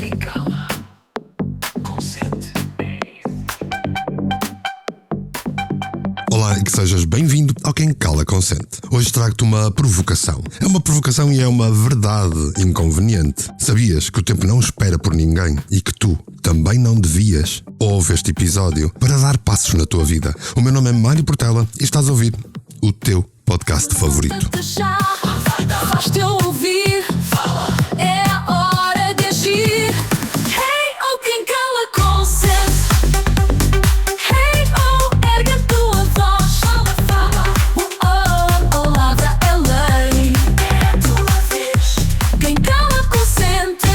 Quem cala, consente. Olá e que sejas bem-vindo ao Quem Cala Consente. Hoje trago-te uma provocação. É uma provocação e é uma verdade inconveniente. Sabias que o tempo não espera por ninguém e que tu também não devias? Ouve este episódio para dar passos na tua vida. O meu nome é Mário Portela e estás a ouvir o teu podcast favorito. Faz-te ouvir, é a hora de agir. Hey, oh, quem cala consente. Hey, oh, ergue a tua voz. Fala, oh, palavra é lei. É a tua vez. Quem cala consente.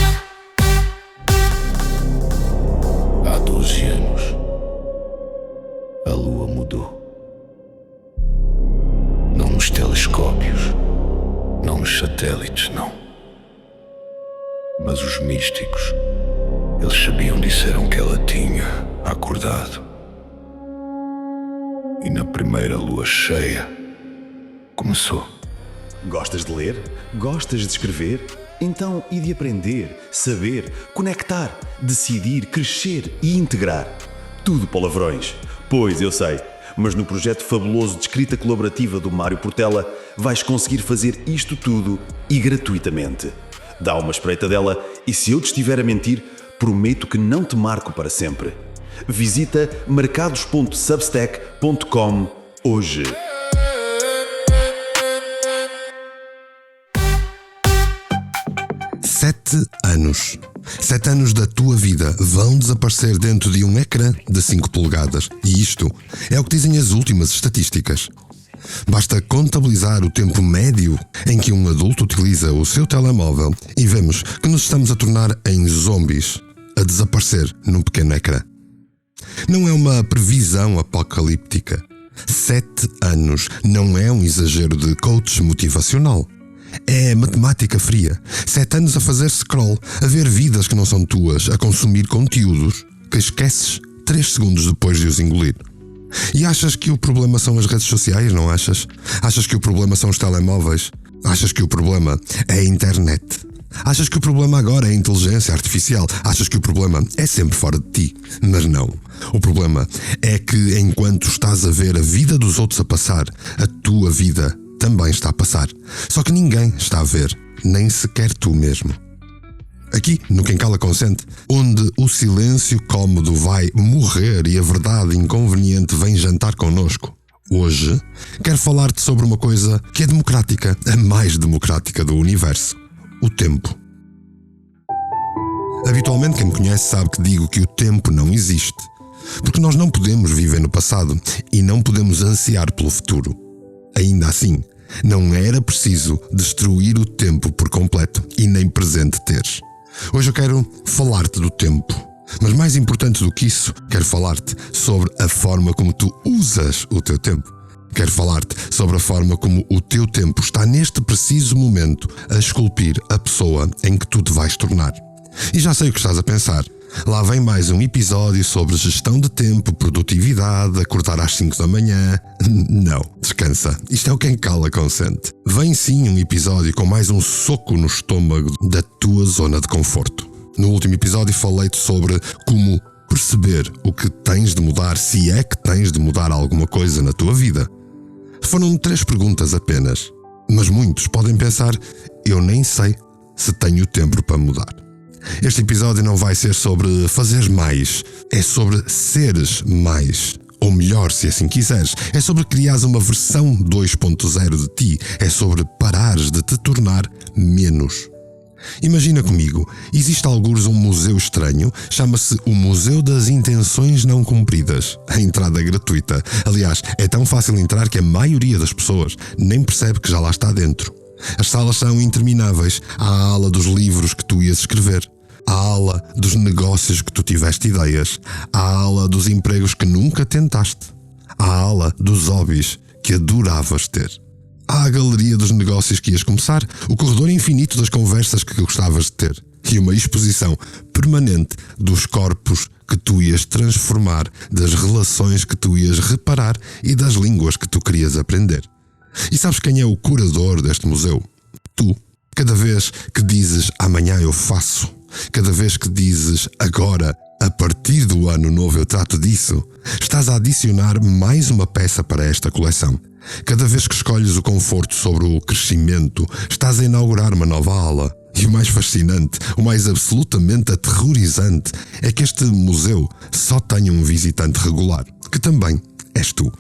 Há 12 anos, a lua mudou. Não nos telescópios, não nos satélites, não. Mas os místicos, eles sabiam, disseram que ela tinha acordado. E na primeira lua cheia, começou. Gostas de ler? Gostas de escrever? Então, e de aprender, saber, conectar, decidir, crescer e integrar? Tudo palavrões. Pois, eu sei. Mas no projeto fabuloso de escrita colaborativa do Mário Portela vais conseguir fazer isto tudo e gratuitamente. Dá uma espreita dela e se eu te estiver a mentir, prometo que não te marco para sempre. Visita mercados.substack.com hoje. Sete anos da tua vida vão desaparecer dentro de um ecrã de 5 polegadas. E isto é o que dizem as últimas estatísticas. Basta contabilizar o tempo médio em que um adulto utiliza o seu telemóvel e vemos que nos estamos a tornar em zombies, a desaparecer num pequeno ecrã. Não é uma previsão apocalíptica. 7 anos não é um exagero de coach motivacional. É matemática fria. 7 anos a fazer scroll, a ver vidas que não são tuas, a consumir conteúdos que esqueces 3 segundos depois de os engolir. E achas que o problema são as redes sociais, não achas? Achas que o problema são os telemóveis? Achas que o problema é a internet? Achas que o problema agora é a inteligência artificial? Achas que o problema é sempre fora de ti? Mas não. O problema é que enquanto estás a ver a vida dos outros a passar, a tua vida também está a passar. Só que ninguém está a ver, nem sequer tu mesmo. Aqui, no Quem Cala Consente, onde o silêncio cómodo vai morrer e a verdade inconveniente vem jantar connosco, hoje quero falar-te sobre uma coisa que é democrática, a mais democrática do universo: o tempo. Habitualmente quem me conhece sabe que digo que o tempo não existe, porque nós não podemos viver no passado e não podemos ansiar pelo futuro. Ainda assim, não era preciso destruir o tempo por completo e nem presente teres. Hoje eu quero falar-te do tempo, mas mais importante do que isso, quero falar-te sobre a forma como tu usas o teu tempo. Quero falar-te sobre a forma como o teu tempo está neste preciso momento a esculpir a pessoa em que tu te vais tornar. E já sei o que estás a pensar. Lá vem mais um episódio sobre gestão de tempo, produtividade, acordar às 5 da manhã. Não, descansa. Isto é o Quem Cala Consente. Vem sim um episódio com mais um soco no estômago da tua zona de conforto. No último episódio falei-te sobre como perceber o que tens de mudar, se é que tens de mudar alguma coisa na tua vida. Foram 3 perguntas apenas, mas muitos podem pensar, eu nem sei se tenho tempo para mudar. Este episódio não vai ser sobre fazer mais, é sobre seres mais, ou melhor, se assim quiseres, é sobre criares uma versão 2.0 de ti, é sobre parares de te tornar menos. Imagina comigo, existe algures um museu estranho, chama-se o Museu das Intenções Não Cumpridas. A entrada é gratuita. Aliás, é tão fácil entrar que a maioria das pessoas nem percebe que já lá está dentro. As salas são intermináveis. Há a ala dos livros que tu ias escrever. Há a ala dos negócios que tu tiveste ideias. Há a ala dos empregos que nunca tentaste. Há a ala dos hobbies que adoravas ter. Há a galeria dos negócios que ias começar, o corredor infinito das conversas que gostavas de ter e uma exposição permanente dos corpos que tu ias transformar, das relações que tu ias reparar e das línguas que tu querias aprender. E sabes quem é o curador deste museu? Tu. Cada vez que dizes amanhã eu faço, cada vez que dizes agora, a partir do ano novo eu trato disso, estás a adicionar mais uma peça para esta coleção. Cada vez que escolhes o conforto sobre o crescimento, estás a inaugurar uma nova ala. E o mais fascinante, o mais absolutamente aterrorizante, é que este museu só tem um visitante regular, que também és tu.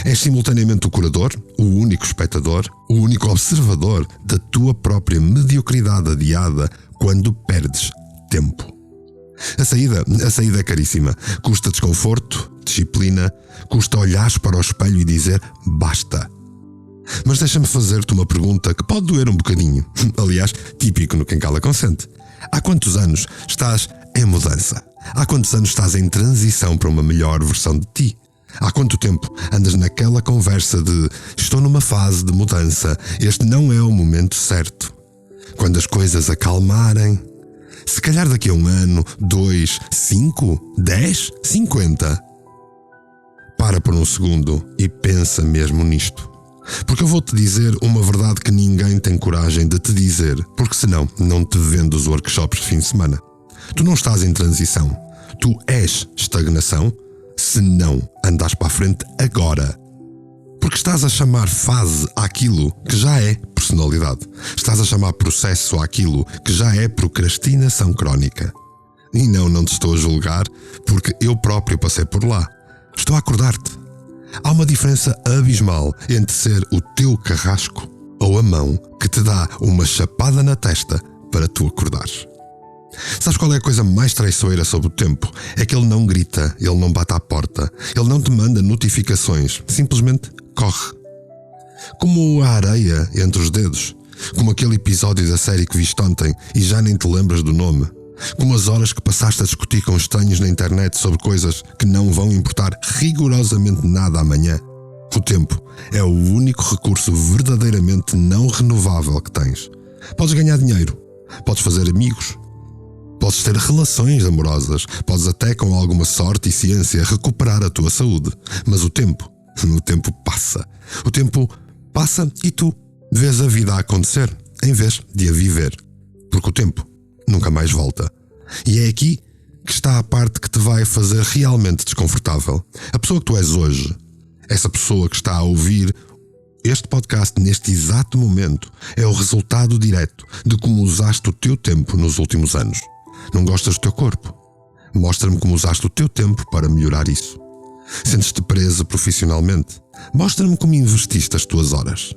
És simultaneamente o curador, o único espectador, o único observador da tua própria mediocridade adiada quando perdes tempo. A saída é caríssima. Custa desconforto, disciplina, custa olhares para o espelho e dizer basta. Mas deixa-me fazer-te uma pergunta que pode doer um bocadinho. Aliás, típico no Quem Cala Consente. Há quantos anos estás em mudança? Há quantos anos estás em transição para uma melhor versão de ti? Há quanto tempo andas naquela conversa de estou numa fase de mudança, este não é o momento certo? Quando as coisas acalmarem, se calhar daqui a 1 ano, 2, 5, 10, 50. Para por um segundo e pensa mesmo nisto. Porque eu vou-te dizer uma verdade que ninguém tem coragem de te dizer, porque senão não te vendo os workshops de fim de semana. Tu não estás em transição, tu és estagnação, se não andas para a frente agora. Porque estás a chamar fase àquilo que já é personalidade. Estás a chamar processo àquilo que já é procrastinação crónica. E não te estou a julgar, porque eu próprio passei por lá. Estou a acordar-te. Há uma diferença abismal entre ser o teu carrasco ou a mão que te dá uma chapada na testa para tu acordares. Sabes qual é a coisa mais traiçoeira sobre o tempo? É que ele não grita, ele não bate à porta, ele não te manda notificações, simplesmente corre. Como a areia entre os dedos, como aquele episódio da série que viste ontem e já nem te lembras do nome, como as horas que passaste a discutir com estranhos na internet sobre coisas que não vão importar rigorosamente nada amanhã. O tempo é o único recurso verdadeiramente não renovável que tens. Podes ganhar dinheiro, podes fazer amigos, podes ter relações amorosas, podes até com alguma sorte e ciência recuperar a tua saúde. Mas o tempo passa. O tempo passa e tu vês a vida a acontecer em vez de a viver. Porque o tempo nunca mais volta. E é aqui que está a parte que te vai fazer realmente desconfortável. A pessoa que tu és hoje, essa pessoa que está a ouvir este podcast neste exato momento, é o resultado direto de como usaste o teu tempo nos últimos anos. Não gostas do teu corpo? Mostra-me como usaste o teu tempo para melhorar isso. Sentes-te preso profissionalmente? Mostra-me como investiste as tuas horas.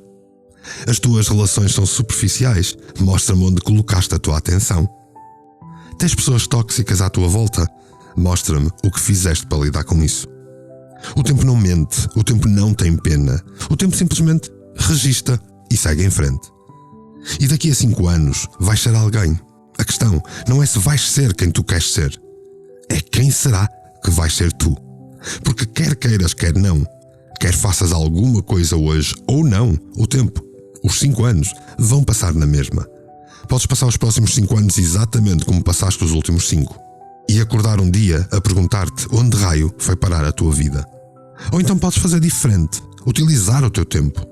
As tuas relações são superficiais? Mostra-me onde colocaste a tua atenção. Tens pessoas tóxicas à tua volta? Mostra-me o que fizeste para lidar com isso. O tempo não mente, o tempo não tem pena. O tempo simplesmente registra e segue em frente. E daqui a 5 anos vais ser alguém. A questão não é se vais ser quem tu queres ser. É quem será que vais ser tu. Porque quer queiras, quer não, quer faças alguma coisa hoje ou não, o tempo, os 5 anos, vão passar na mesma. Podes passar os próximos 5 anos exatamente como passaste os últimos 5 e acordar um dia a perguntar-te onde raio foi parar a tua vida. Ou então podes fazer diferente, utilizar o teu tempo.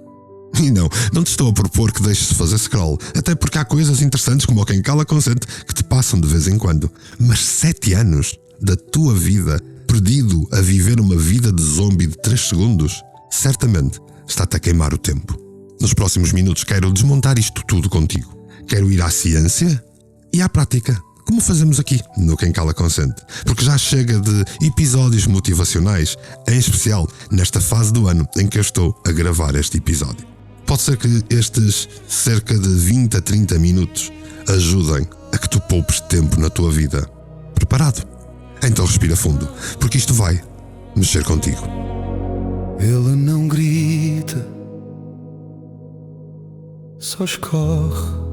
E não te estou a propor que deixes de fazer scroll, até porque há coisas interessantes como o Quem Cala Consente que te passam de vez em quando. Mas 7 anos da tua vida perdido a viver uma vida de zombie de 3 segundos, certamente está-te a queimar o tempo. Nos próximos minutos quero desmontar isto tudo contigo. Quero ir à ciência e à prática, como fazemos aqui no Quem Cala Consente. Porque já chega de episódios motivacionais, em especial nesta fase do ano em que eu estou a gravar este episódio. Pode ser que estes cerca de 20 a 30 minutos ajudem a que tu poupes tempo na tua vida. Preparado? Então respira fundo, porque isto vai mexer contigo. Ele não grita, só escorre.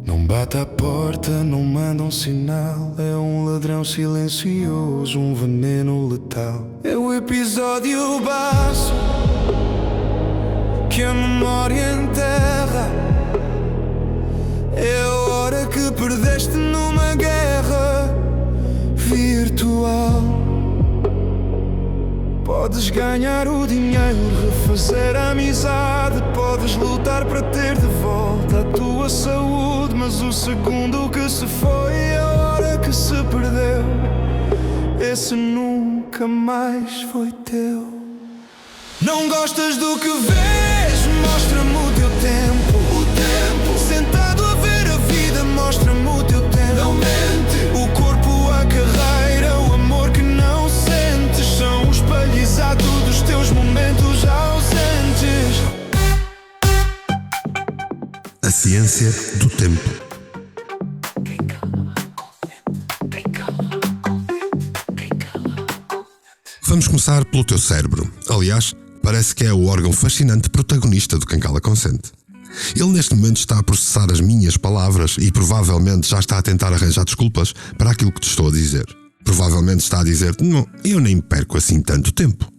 Não bate à porta, não manda um sinal. É um ladrão silencioso, um veneno letal. É o episódio básico que a memória enterra. É a hora que perdeste numa guerra virtual. Podes ganhar o dinheiro, refazer a amizade. Podes lutar para ter de volta a tua saúde. mas o segundo que se foi, a hora que se perdeu, esse nunca mais foi teu. Não gostas do que vês? Mostra-me o teu tempo. Sentado a ver a vida, mostra-me o teu tempo. Não mente. O corpo, a carreira, o amor que não sentes são o espelho exato dos teus momentos ausentes. A ciência do tempo. Vamos começar pelo teu cérebro. Aliás, parece que é o órgão fascinante protagonista do Quem Cala Consente. Ele neste momento está a processar as minhas palavras e provavelmente já está a tentar arranjar desculpas para aquilo que te estou a dizer. Provavelmente está a dizer: não, eu nem perco assim tanto tempo.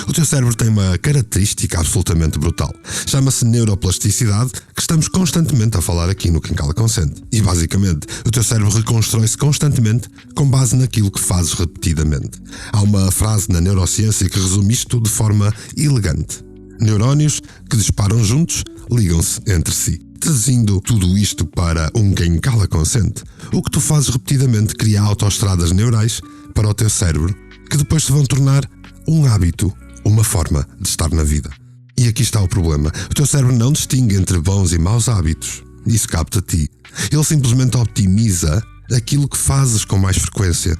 O teu cérebro tem uma característica absolutamente brutal. Chama-se neuroplasticidade, que estamos constantemente a falar aqui no Quem Cala Consente. E basicamente, o teu cérebro reconstrói-se constantemente com base naquilo que fazes repetidamente. Há uma frase na neurociência que resume isto de forma elegante: neurónios que disparam juntos ligam-se entre si. Traduzindo tudo isto para um Quem Cala Consente, o que tu fazes repetidamente cria autoestradas neurais para o teu cérebro, que depois se vão tornar um hábito, uma forma de estar na vida. E aqui está o problema. O teu cérebro não distingue entre bons e maus hábitos. Isso cabe-te a ti. Ele simplesmente optimiza aquilo que fazes com mais frequência.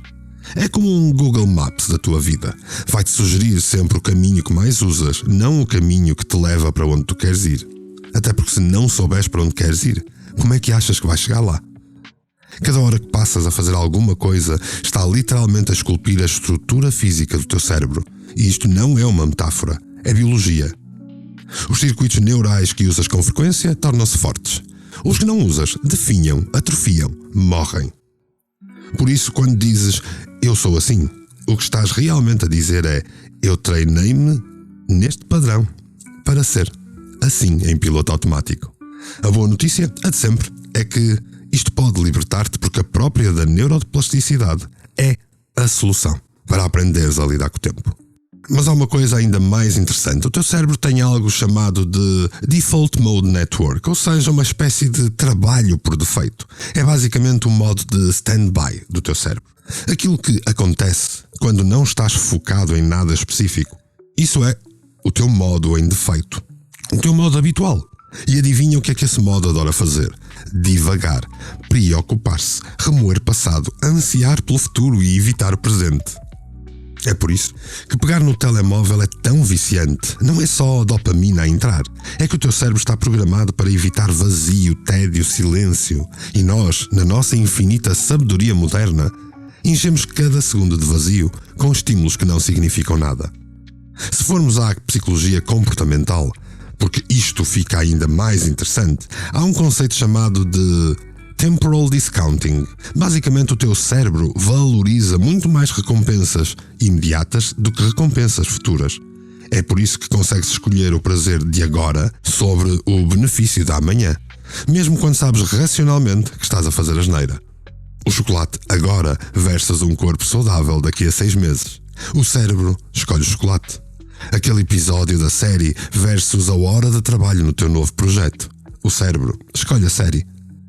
É como um Google Maps da tua vida. Vai-te sugerir sempre o caminho que mais usas, não o caminho que te leva para onde tu queres ir. Até porque se não souberes para onde queres ir, como é que achas que vais chegar lá? Cada hora que passas a fazer alguma coisa está literalmente a esculpir a estrutura física do teu cérebro. E isto não é uma metáfora, é biologia. Os circuitos neurais que usas com frequência tornam-se fortes. Os que não usas definham, atrofiam, morrem. Por isso, quando dizes eu sou assim, o que estás realmente a dizer é: eu treinei-me neste padrão para ser assim em piloto automático. A boa notícia, a de sempre, é que isto pode libertar-te, porque a própria da neuroplasticidade é a solução para aprenderes a lidar com o tempo. Mas há uma coisa ainda mais interessante. O teu cérebro tem algo chamado de Default Mode Network, ou seja, uma espécie de trabalho por defeito. É basicamente um modo de stand-by do teu cérebro. Aquilo que acontece quando não estás focado em nada específico. Isso é o teu modo em defeito. O teu modo habitual. E adivinha o que é que esse modo adora fazer? Divagar, preocupar-se, remoer passado, ansiar pelo futuro e evitar o presente. É por isso que pegar no telemóvel é tão viciante. Não é só a dopamina a entrar. É que o teu cérebro está programado para evitar vazio, tédio, silêncio. E nós, na nossa infinita sabedoria moderna, enchemos cada segundo de vazio com estímulos que não significam nada. Se formos à psicologia comportamental, porque isto fica ainda mais interessante, há um conceito chamado de Temporal Discounting. Basicamente, o teu cérebro valoriza muito mais recompensas imediatas do que recompensas futuras. É por isso que consegues escolher o prazer de agora sobre o benefício da amanhã, mesmo quando sabes racionalmente que estás a fazer asneira. O chocolate agora versus um corpo saudável daqui a 6 meses. O cérebro escolhe o chocolate. Aquele episódio da série versus a hora de trabalho no teu novo projeto. O cérebro escolhe a série.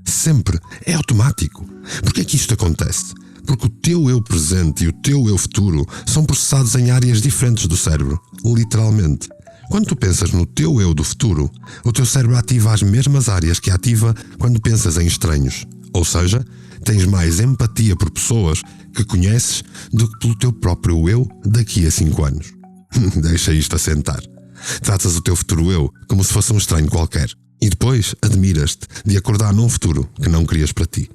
Sempre. É automático. Porquê é que isto acontece? Porque o teu eu presente e o teu eu futuro são processados em áreas diferentes do cérebro. Literalmente. Quando tu pensas no teu eu do futuro, o teu cérebro ativa as mesmas áreas que ativa quando pensas em estranhos. Ou seja, tens mais empatia por pessoas que conheces do que pelo teu próprio eu daqui a 5 anos. Deixa isto assentar. Tratas o teu futuro eu como se fosse um estranho qualquer. E depois admiras-te de acordar num futuro que não querias para ti.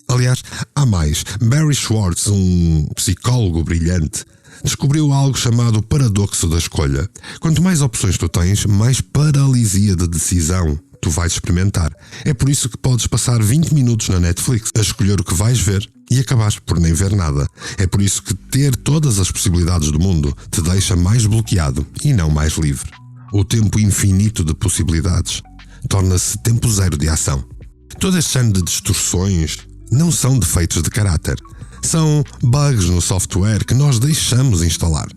Aliás, há mais. Barry Schwartz, um psicólogo brilhante, descobriu algo chamado paradoxo da escolha. Quanto mais opções tu tens, mais paralisia de decisão tu vais experimentar. É por isso que podes passar 20 minutos na Netflix a escolher o que vais ver e acabares por nem ver nada. É por isso que ter todas as possibilidades do mundo te deixa mais bloqueado e não mais livre. O tempo infinito de possibilidades torna-se tempo zero de ação. Todo este ano de distorções não são defeitos de caráter. São bugs no software que nós deixamos instalar.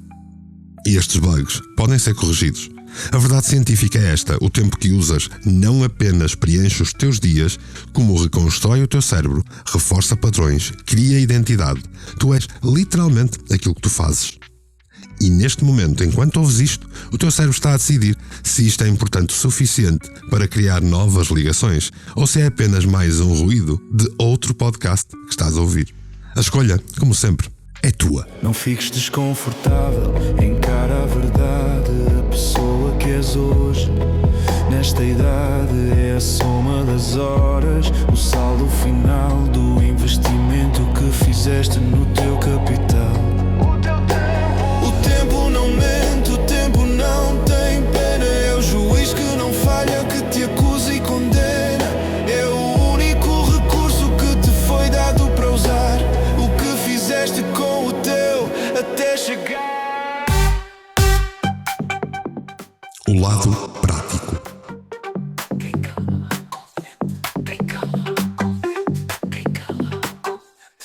E estes bugs podem ser corrigidos, A verdade científica é esta: o tempo que usas não apenas preenche os teus dias, como reconstrói o teu cérebro, reforça padrões, cria identidade. Tu és literalmente aquilo que tu fazes. E neste momento, enquanto ouves isto, o teu cérebro está a decidir se isto é importante o suficiente para criar novas ligações ou se é apenas mais um ruído de outro podcast que estás a ouvir. A escolha, como sempre, é tua. Não fiques desconfortável, encara a verdade. A pessoa que és hoje, nesta idade, é a soma das horas, o saldo final do investimento que fizeste no teu capital. O tempo não mente, o tempo não tem pena. É o juiz que não falha, que te acusa e condena. É o único recurso que te foi dado para usar. O que fizeste com o teu até chegar. O lado prático.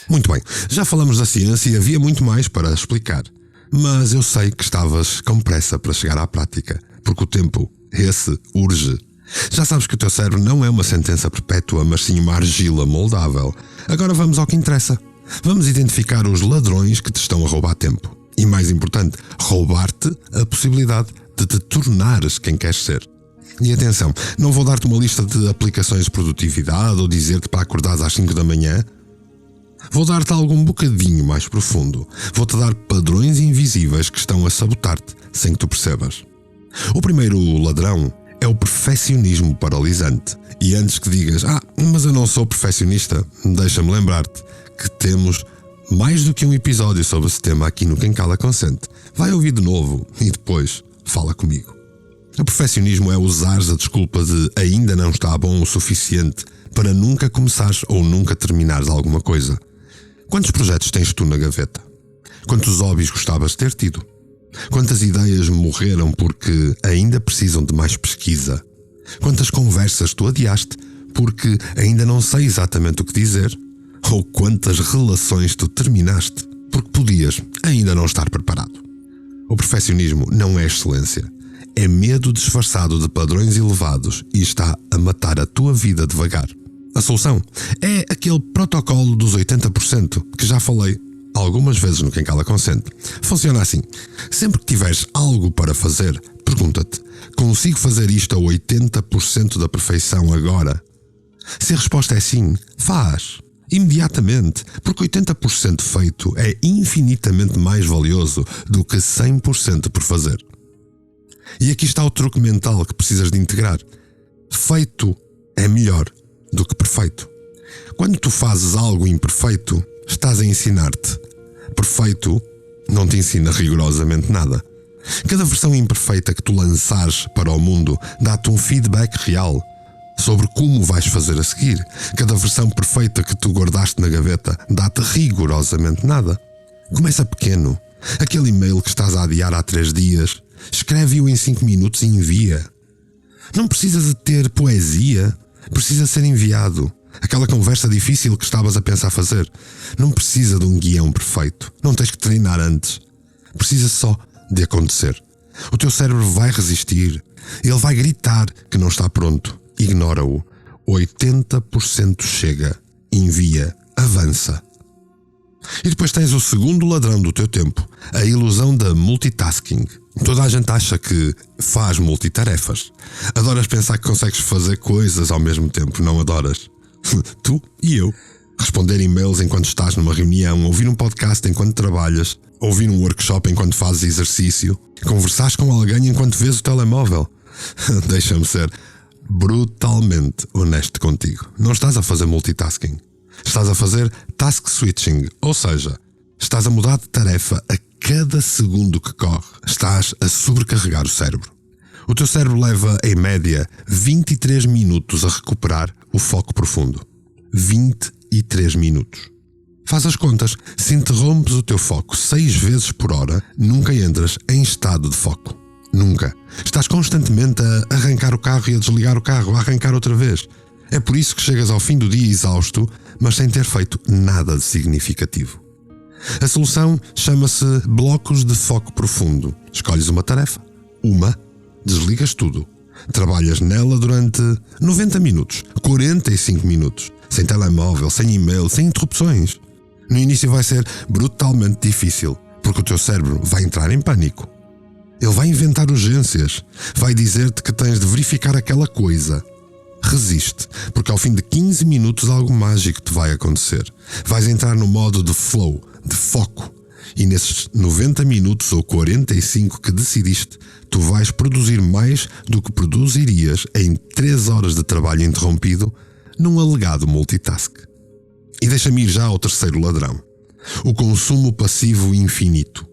Muito bem, já falamos da ciência e havia muito mais para explicar. Mas eu sei que estavas com pressa para chegar à prática, porque o tempo, esse, urge. Já sabes que o teu cérebro não é uma sentença perpétua, mas sim uma argila moldável. Agora vamos ao que interessa. Vamos identificar os ladrões que te estão a roubar tempo. E mais importante, roubar-te a possibilidade de te tornares quem queres ser. E atenção, não vou dar-te uma lista de aplicações de produtividade ou dizer-te para acordares às 5 da manhã. Vou dar-te algo um bocadinho mais profundo. Vou-te dar padrões invisíveis que estão a sabotar-te sem que tu percebas. O primeiro ladrão é o perfeccionismo paralisante. E antes que digas, mas eu não sou perfeccionista, deixa-me lembrar-te que temos mais do que um episódio sobre esse tema aqui no Quem Cala Consente. Vai ouvir de novo e depois fala comigo. O perfeccionismo é usares a desculpa de ainda não está bom o suficiente para nunca começares ou nunca terminares alguma coisa. Quantos projetos tens tu na gaveta? Quantos hobbies gostavas de ter tido? Quantas ideias morreram porque ainda precisam de mais pesquisa? Quantas conversas tu adiaste porque ainda não sei exatamente o que dizer? Ou quantas relações tu terminaste porque podias ainda não estar preparado? O perfeccionismo não é excelência. É medo disfarçado de padrões elevados e está a matar a tua vida devagar. A solução é aquele protocolo dos 80% que já falei algumas vezes no Quem Cala Consente. Funciona assim: sempre que tiveres algo para fazer, pergunta-te: consigo fazer isto a 80% da perfeição agora? Se a resposta é sim, faz imediatamente, porque 80% feito é infinitamente mais valioso do que 100% por fazer. E aqui está o truque mental que precisas de integrar. Feito é melhor do que perfeito. Quando tu fazes algo imperfeito, estás a ensinar-te. Perfeito não te ensina rigorosamente nada. Cada versão imperfeita que tu lançares para o mundo dá-te um feedback real sobre como vais fazer a seguir. Cada versão perfeita que tu guardaste na gaveta dá-te rigorosamente nada. Começa pequeno. Aquele e-mail que estás a adiar há 3 dias, escreve-o em 5 minutos e envia. Não precisas de ter poesia. Precisa ser enviado. Aquela conversa difícil que estavas a pensar fazer não precisa de um guião perfeito. Não tens que treinar antes. Precisa só de acontecer. O teu cérebro vai resistir. Ele vai gritar que não está pronto. Ignora-o. 80% chega. Envia. Avança. E depois tens o segundo ladrão do teu tempo. A ilusão da multitasking. Toda a gente acha que faz multitarefas. Adoras pensar que consegues fazer coisas ao mesmo tempo, não adoras? Tu e eu. Responder e-mails enquanto estás numa reunião, ouvir um podcast enquanto trabalhas, ouvir um workshop enquanto fazes exercício, conversares com alguém enquanto vês o telemóvel. Deixa-me ser brutalmente honesto contigo. Não estás a fazer multitasking. Estás a fazer task switching, ou seja, estás a mudar de tarefa a cada segundo que corre. Estás a sobrecarregar o cérebro. O teu cérebro leva, em média, 23 minutos a recuperar o foco profundo. 23 minutos. Faz as contas. Se interrompes o teu foco 6 vezes por hora, nunca entras em estado de foco. Nunca. Estás constantemente a arrancar o carro e a desligar o carro, a arrancar outra vez. É por isso que chegas ao fim do dia exausto, mas sem ter feito nada de significativo. A solução chama-se blocos de foco profundo. Escolhes uma tarefa. Uma desligas tudo. Trabalhas nela durante 90 minutos, 45 minutos, sem telemóvel, sem e-mail, sem interrupções. No início vai ser brutalmente difícil, porque o teu cérebro vai entrar em pânico. Ele vai inventar urgências, vai dizer-te que tens de verificar aquela coisa. Resiste, porque ao fim de 15 minutos algo mágico te vai acontecer. Vais entrar no modo de flow, de foco. E nesses 90 minutos ou 45 que decidiste, tu vais produzir mais do que produzirias em 3 horas de trabalho interrompido num alegado multitask. E deixa-me ir já ao terceiro ladrão. O consumo passivo infinito.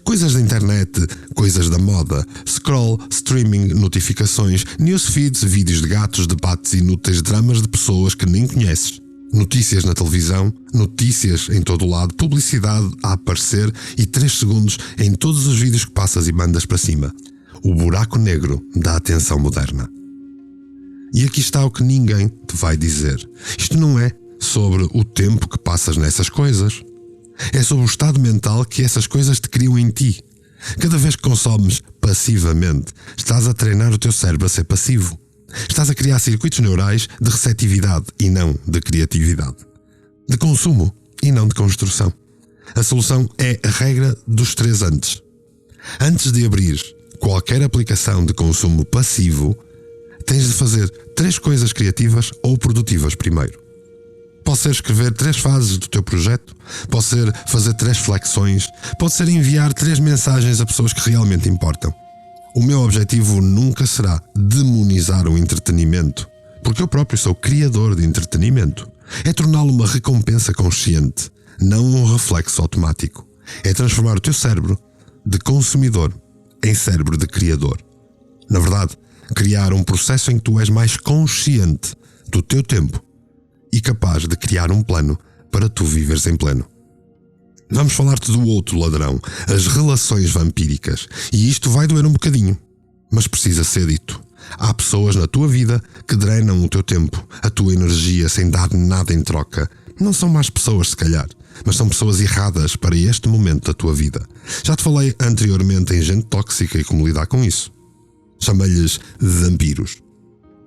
Coisas da internet, coisas da moda, scroll, streaming, notificações, newsfeeds, vídeos de gatos, debates inúteis, dramas de pessoas que nem conheces. Notícias na televisão, notícias em todo o lado, publicidade a aparecer e 3 segundos em todos os vídeos que passas e mandas para cima. O buraco negro da atenção moderna. E aqui está o que ninguém te vai dizer. Isto não é sobre o tempo que passas nessas coisas. É sobre o estado mental que essas coisas te criam em ti. Cada vez que consomes passivamente, estás a treinar o teu cérebro a ser passivo. Estás a criar circuitos neurais de receptividade e não de criatividade. De consumo e não de construção. A solução é a regra dos 3 antes. Antes de abrir qualquer aplicação de consumo passivo, tens de fazer 3 coisas criativas ou produtivas primeiro. Pode ser escrever 3 fases do teu projeto, pode ser fazer 3 flexões, pode ser enviar 3 mensagens a pessoas que realmente importam. O meu objetivo nunca será demonizar o entretenimento, porque eu próprio sou criador de entretenimento. É torná-lo uma recompensa consciente, não um reflexo automático. É transformar o teu cérebro de consumidor em cérebro de criador. Na verdade, criar um processo em que tu és mais consciente do teu tempo e capaz de criar um plano para tu viveres em pleno. Vamos falar-te do outro ladrão, as relações vampíricas. E isto vai doer um bocadinho, mas precisa ser dito. Há pessoas na tua vida que drenam o teu tempo, a tua energia, sem dar nada em troca. Não são más pessoas, se calhar, mas são pessoas erradas para este momento da tua vida. Já te falei anteriormente em gente tóxica e como lidar com isso. Chamei-lhes vampiros.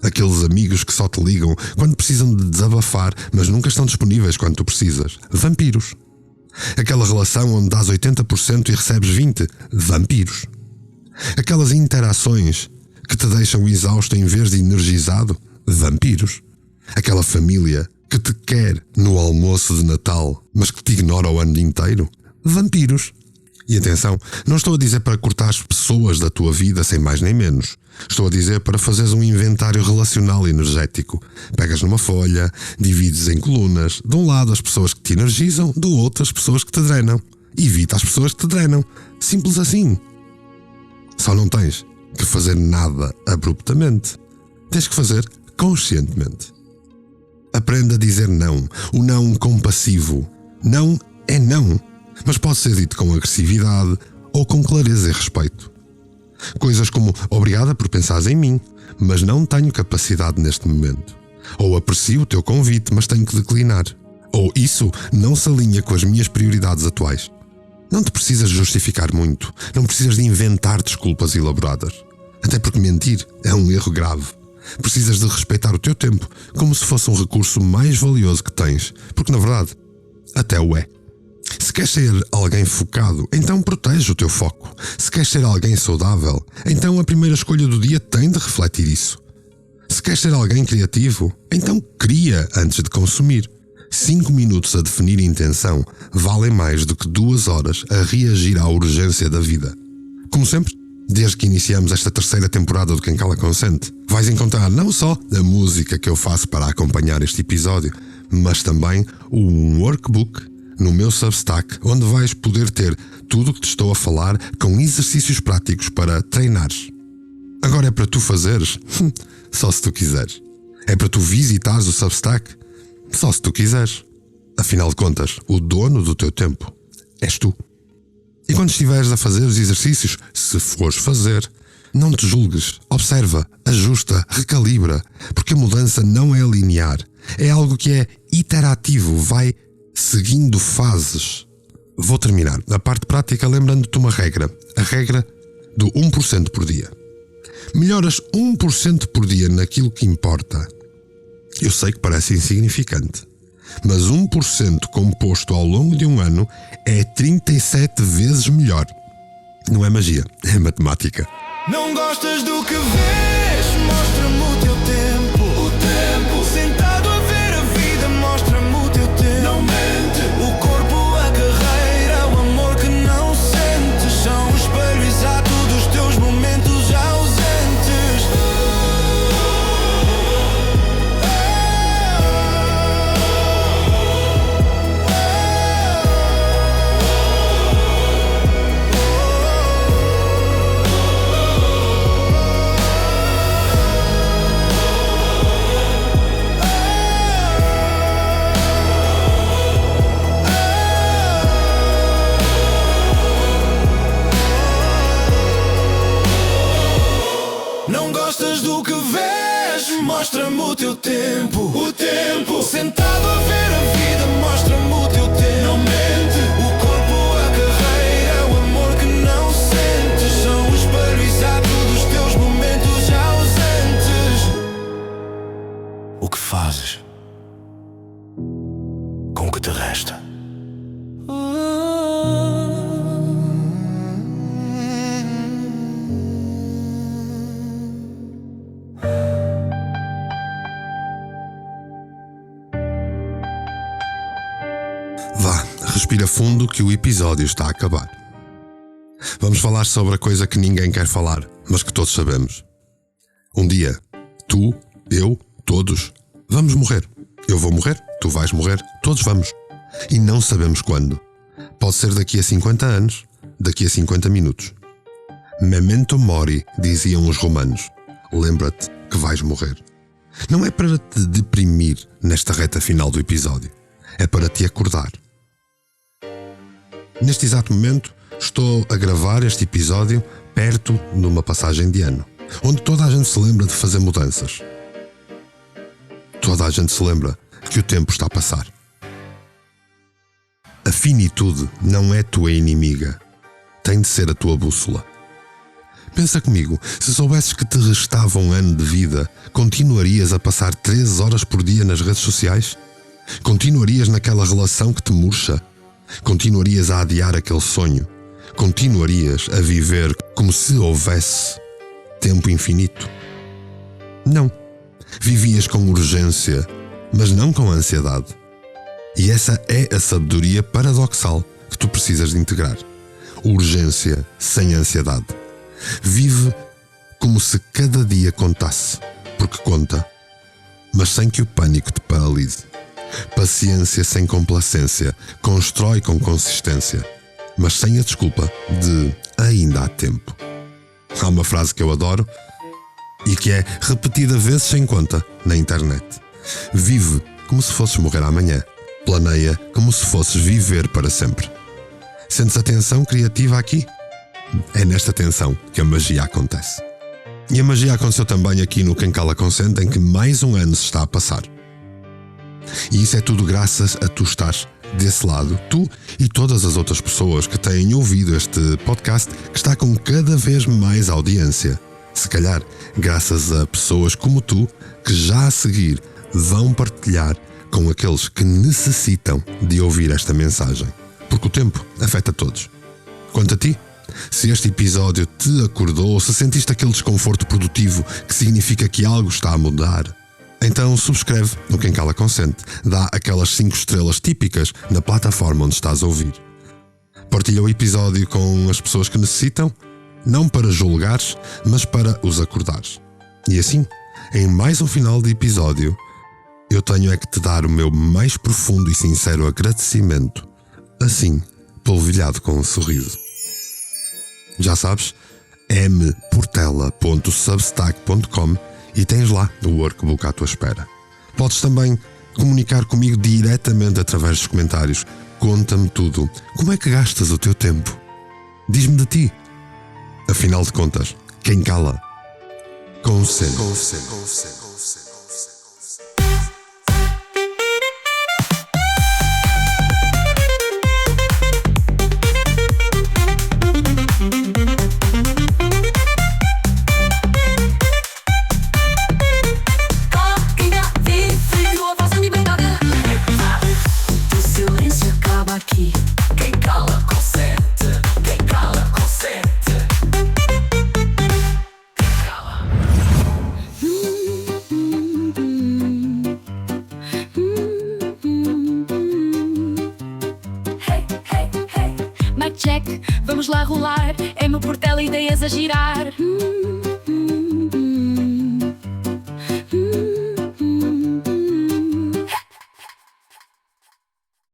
Aqueles amigos que só te ligam quando precisam de desabafar, mas nunca estão disponíveis quando tu precisas. Vampiros. Aquela relação onde dás 80% e recebes 20%. Vampiros. Aquelas interações que te deixam exausto em vez de energizado. Vampiros. Aquela família que te quer no almoço de Natal, mas que te ignora o ano inteiro. Vampiros. E atenção, não estou a dizer para cortar as pessoas da tua vida sem mais nem menos. Estou a dizer para fazeres um inventário relacional e energético. Pegas numa folha, divides em colunas. De um lado as pessoas que te energizam, do outro as pessoas que te drenam. Evita as pessoas que te drenam. Simples assim. Só não tens que fazer nada abruptamente. Tens que fazer conscientemente. Aprenda a dizer não. O não compassivo. Não é não, mas pode ser dito com agressividade ou com clareza e respeito. Coisas como obrigada por pensares em mim, mas não tenho capacidade neste momento. Ou aprecio o teu convite, mas tenho que declinar. Ou isso não se alinha com as minhas prioridades atuais. Não te precisas justificar muito, não precisas de inventar desculpas elaboradas. Até porque mentir é um erro grave. Precisas de respeitar o teu tempo como se fosse um recurso mais valioso que tens, porque na verdade até o é. Se queres ser alguém focado, então protege o teu foco. Se queres ser alguém saudável, então a primeira escolha do dia tem de refletir isso. Se queres ser alguém criativo, então cria antes de consumir. 5 minutos a definir intenção valem mais do que 2 horas a reagir à urgência da vida. Como sempre, desde que iniciamos esta 3ª temporada do Quem Cala Consente, vais encontrar não só a música que eu faço para acompanhar este episódio, mas também um workbook no meu Substack, onde vais poder ter tudo o que te estou a falar com exercícios práticos para treinares. Agora é para tu fazeres, só se tu quiseres. É para tu visitares o Substack, só se tu quiseres. Afinal de contas, o dono do teu tempo és tu. E quando estiveres a fazer os exercícios, se fores fazer, não te julgues, observa, ajusta, recalibra, porque a mudança não é linear. É algo que é iterativo, vai seguindo fases. Vou terminar a parte prática lembrando-te uma regra. A regra do 1% por dia. Melhoras 1% por dia naquilo que importa. Eu sei que parece insignificante, mas 1% composto ao longo de um ano é 37 vezes melhor. Não é magia, é matemática. Não gostas do que vês? Mostra-me o teu tempo. O tempo. Sentado a ver a vida, mostra-me o teu tempo. Não mente. O corpo, a carreira, o amor que não sentes são o espelho exato dos teus momentos ausentes. Não gostas do que vês? Mostra-me o teu tempo. O tempo. Sentado a ver a vida, mostra-me o teu tempo. Não mente. O corpo, a carreira, o amor que não sentes são o espelho exato dos teus momentos ausentes. O que fazes com o que te resta? Vá, respira fundo que o episódio está a acabar. Vamos falar sobre a coisa que ninguém quer falar, mas que todos sabemos. Um dia, tu, eu, todos, vamos morrer. Eu vou morrer, tu vais morrer, todos vamos. E não sabemos quando. Pode ser daqui a 50 anos, daqui a 50 minutos. Memento mori, diziam os romanos. Lembra-te que vais morrer. Não é para te deprimir nesta reta final do episódio. É para te acordar. Neste exato momento, estou a gravar este episódio perto de uma passagem de ano, onde toda a gente se lembra de fazer mudanças. Toda a gente se lembra que o tempo está a passar. A finitude não é tua inimiga. Tem de ser a tua bússola. Pensa comigo, se soubesses que te restava um ano de vida, continuarias a passar 3 horas por dia nas redes sociais? Continuarias naquela relação que te murcha? Continuarias a adiar aquele sonho? Continuarias a viver como se houvesse tempo infinito? Não. Vivias com urgência, mas não com ansiedade. E essa é a sabedoria paradoxal que tu precisas de integrar. Urgência sem ansiedade. Vive como se cada dia contasse, porque conta, mas sem que o pânico te paralise. Paciência sem complacência, constrói com consistência, mas sem a desculpa de ainda há tempo. Há uma frase que eu adoro e que é repetida vezes sem conta na internet. Vive como se fosses morrer amanhã. Planeia como se fosses viver para sempre. Sentes a tensão criativa aqui? É nesta tensão que a magia acontece. E a magia aconteceu também aqui no Quem Cala Consente, em que mais um ano se está a passar. E isso é tudo graças a tu estares desse lado, tu e todas as outras pessoas que têm ouvido este podcast, que está com cada vez mais audiência. Se calhar, graças a pessoas como tu, que já a seguir vão partilhar com aqueles que necessitam de ouvir esta mensagem. Porque o tempo afeta todos. Quanto a ti, se este episódio te acordou, se sentiste aquele desconforto produtivo que significa que algo está a mudar, então subscreve no Quem Cala Consente, dá aquelas 5 estrelas típicas na plataforma onde estás a ouvir. Partilha o episódio com as pessoas que necessitam, não para julgares, mas para os acordares. E assim, em mais um final de episódio, eu tenho é que te dar o meu mais profundo e sincero agradecimento, assim, polvilhado com um sorriso. Já sabes, mportela.substack.com e tens lá o workbook à tua espera. Podes também comunicar comigo diretamente através dos comentários. Conta-me tudo. Como é que gastas o teu tempo? Diz-me de ti. Afinal de contas, quem cala, consente. acaba aqui. Quem cala consente, quem cala consente. Quem cala. Hey, hey, hey. Mic check, vamos lá rolar. É meu portela, ideias a girar.